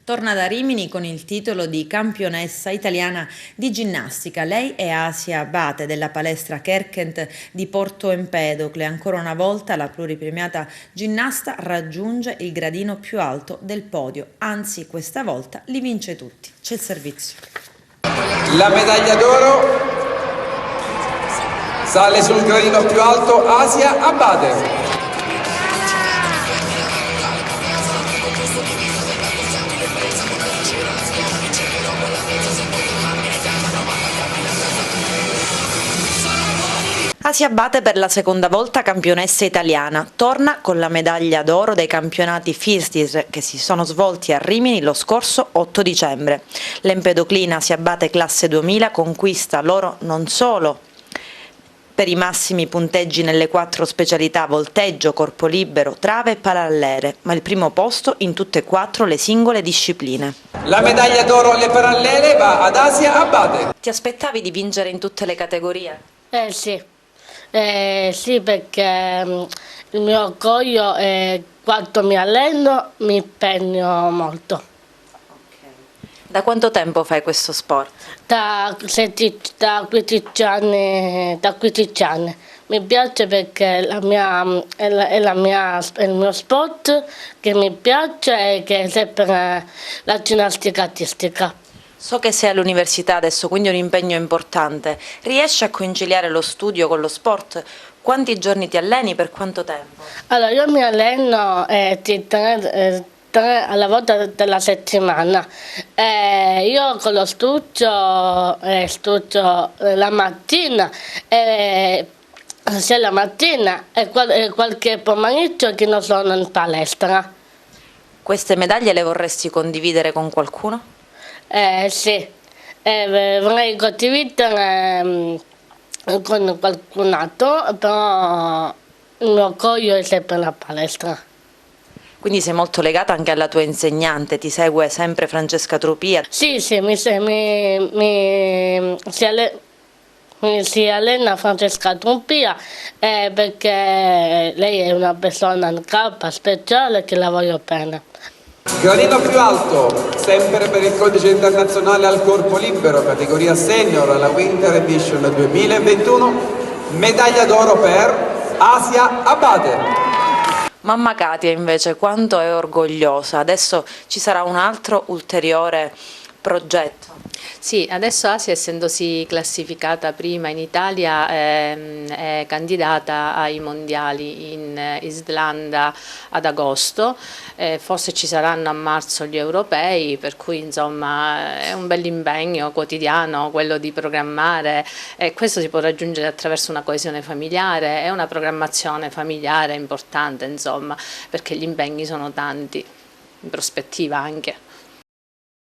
Torna da Rimini con il titolo di campionessa italiana di ginnastica. Lei è Asia Abate della palestra Kerkent di Porto Empedocle. Ancora una volta la pluripremiata ginnasta raggiunge il gradino più alto del podio, anzi questa volta li vince tutti. C'è il servizio. La medaglia d'oro sale sul gradino più alto Asia Abate. Asia Abate per la seconda volta campionessa italiana, torna con la medaglia d'oro dei campionati FISDIS che si sono svolti a Rimini lo scorso 8 dicembre. L'empedoclina Asia Abate classe 2000 conquista l'oro non solo per i massimi punteggi nelle 4 specialità volteggio, corpo libero, trave e parallele, ma il primo posto in tutte e 4 le singole discipline. La medaglia d'oro alle parallele va ad Asia Abate. Ti aspettavi di vincere in tutte le categorie? Sì. Sì, perché il mio orgoglio è quanto mi alleno, mi impegno molto. Da quanto tempo fai questo sport? Da 15 anni, da 15 anni. Mi piace perché è il mio sport che mi piace e che è sempre la ginnastica artistica. So che sei all'università adesso, quindi è un impegno importante. Riesci a conciliare lo studio con lo sport? Quanti giorni ti alleni, per quanto tempo? Allora, io mi alleno tre alla volta della settimana. Io con lo studio studio la mattina, sia la mattina e qualche pomeriggio che non sono in palestra. Queste medaglie le vorresti condividere con qualcuno? Sì, vorrei condividere con qualcun altro, però il mio orgoglio è sempre la palestra. Quindi sei molto legata anche alla tua insegnante, ti segue sempre Francesca Trupia? Sì, si allena Francesca Trupia perché lei è una persona in capa speciale che la voglio bene. Gradino più alto, sempre per il codice internazionale al corpo libero, categoria senior, alla Winter Edition 2021, medaglia d'oro per Asia Abate. Mamma Katia invece quanto è orgogliosa, adesso ci sarà un altro ulteriore progetto. Sì, adesso Asia, essendosi classificata prima in Italia, è candidata ai mondiali in Islanda ad agosto, forse ci saranno a marzo gli europei, per cui insomma è un bell'impegno quotidiano quello di programmare, e questo si può raggiungere attraverso una coesione familiare e una programmazione familiare importante, insomma, perché gli impegni sono tanti, in prospettiva anche.